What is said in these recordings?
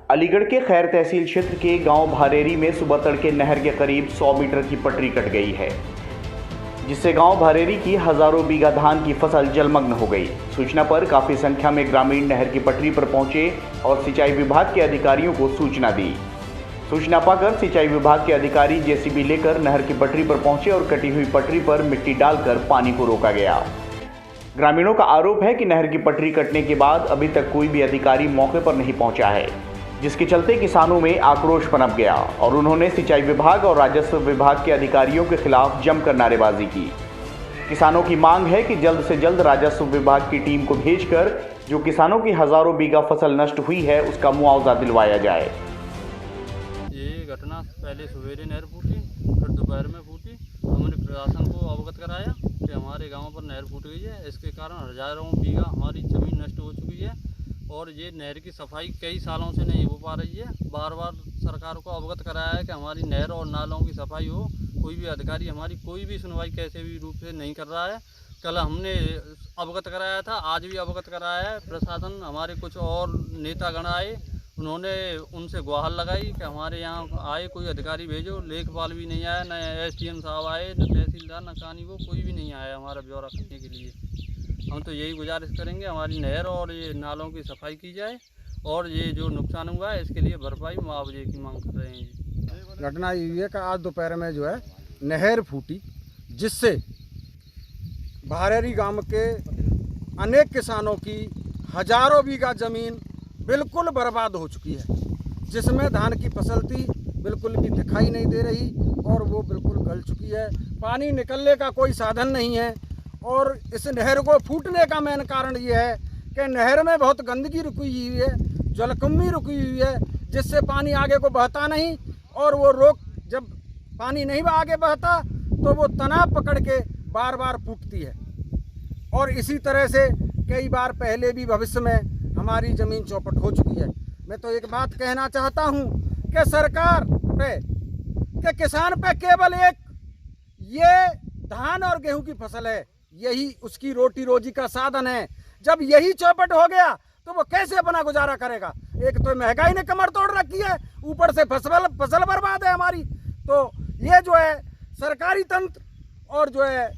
अलीगढ़ के खैर तहसील क्षेत्र के गांव भारेरी में सुबह तड़के नहर के करीब 100 मीटर की पटरी कट गई है, जिससे गांव भारेरी की हजारों बीघा धान की फसल जलमग्न हो गई। सूचना पर काफी संख्या में ग्रामीण नहर की पटरी पर पहुंचे और सिंचाई विभाग के अधिकारियों को सूचना दी। सूचना पाकर सिंचाई विभाग के अधिकारी जेसीबी लेकर नहर की पटरी पर पहुंचे और कटी हुई पटरी पर मिट्टी डालकर पानी को रोका गया। ग्रामीणों का आरोप है कि नहर की पटरी कटने के बाद अभी तक कोई भी अधिकारी मौके पर नहीं पहुंचा है, जिसके चलते किसानों में आक्रोश पनप गया और उन्होंने सिंचाई विभाग और राजस्व विभाग के अधिकारियों के खिलाफ जमकर नारेबाजी की। किसानों की मांग है कि जल्द से जल्द राजस्व विभाग की टीम को भेजकर जो किसानों की हजारों बीघा फसल नष्ट हुई है उसका मुआवजा दिलवाया जाए। ये घटना पहले सवेरे नहर फूटी, फिर दोपहर में फूटी। हमने प्रशासन को अवगत कराया कि हमारे गांव पर नहर फूट गई है, इसके कारण हजारों बीघा हमारी जमीन नष्ट हो चुकी है और ये नहर की सफाई कई सालों से नहीं हो पा रही है। बार बार सरकार को अवगत कराया है कि हमारी नहर और नालों की सफाई हो, कोई भी अधिकारी हमारी कोई भी सुनवाई कैसे भी रूप से नहीं कर रहा है। कल हमने अवगत कराया था, आज भी अवगत कराया है। प्रशासन हमारे कुछ और नेतागण आए, उन्होंने उनसे गुहार लगाई कि हमारे यहाँ आए कोई अधिकारी भेजो। लेखपाल भी नहीं आया, न एसडीएम साहब आए, न तहसीलदार, न कानी, वो कोई भी नहीं आया हमारा ब्यौरा करने के लिए। हम तो यही गुजारिश करेंगे हमारी नहर और ये नालों की सफाई की जाए और ये जो नुकसान हुआ है इसके लिए भरपाई मुआवजे की मांग कर रहे हैं। घटना ये है कि आज दोपहर में जो है नहर फूटी, जिससे भारेरी गांव के अनेक किसानों की हजारों बीघा ज़मीन बिल्कुल बर्बाद हो चुकी है, जिसमें धान की फसल थी बिल्कुल भी दिखाई नहीं दे रही और वो बिल्कुल गल चुकी है। पानी निकलने का कोई साधन नहीं है और इस नहर को फूटने का मेन कारण ये है कि नहर में बहुत गंदगी रुकी हुई है, जलकुंभी रुकी हुई है, जिससे पानी आगे को बहता नहीं और वो जब पानी नहीं आगे बहता तो वो तनाव पकड़ के बार बार फूटती है। और इसी तरह से कई बार पहले भी भविष्य में हमारी ज़मीन चौपट हो चुकी है। मैं तो एक बात कहना चाहता हूँ कि सरकार पे कि किसान पे केवल एक ये धान और गेहूं की फसल है, यही उसकी रोटी रोजी का साधन है। जब यही चौपट हो गया तो वो कैसे अपना गुजारा करेगा? एक तो महंगाई ने कमर तोड़ रखी है, ऊपर से फसल बर्बाद है हमारी। तो ये जो है सरकारी तंत्र और जो है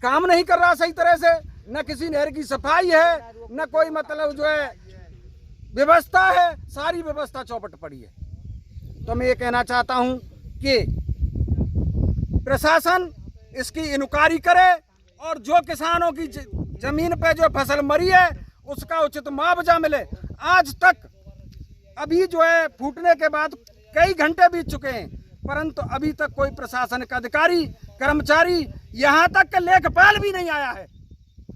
काम नहीं कर रहा सही तरह से, न किसी नहर की सफाई है, न कोई मतलब जो है व्यवस्था है, सारी व्यवस्था चौपट पड़ी है। तो मैं ये कहना चाहता हूँ कि प्रशासन इसकी इंक्वायरी करे और जो किसानों की जमीन पे जो फसल मरी है उसका उचित मुआवजा मिले। आज तक अभी जो है फूटने के बाद कई घंटे बीत चुके हैं, परंतु अभी तक कोई प्रशासनिक अधिकारी, कर्मचारी, यहाँ तक कि लेखपाल भी नहीं आया है।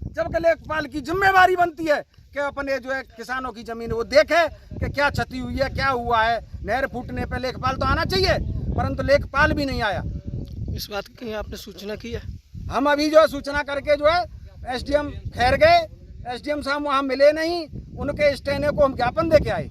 जबकि लेखपाल की जिम्मेवारी बनती है कि अपने जो है किसानों की जमीन वो देखे कि क्या क्षति हुई है, क्या हुआ है। नहर फूटने पर लेखपाल तो आना चाहिए, परंतु लेखपाल भी नहीं आया। इस बात की आपने सूचना की है? हम अभी जो है सूचना करके जो है एसडीएम खैर गए, एसडीएम साहब वहाँ मिले नहीं, उनके स्टेने को हम ज्ञापन दे के आए।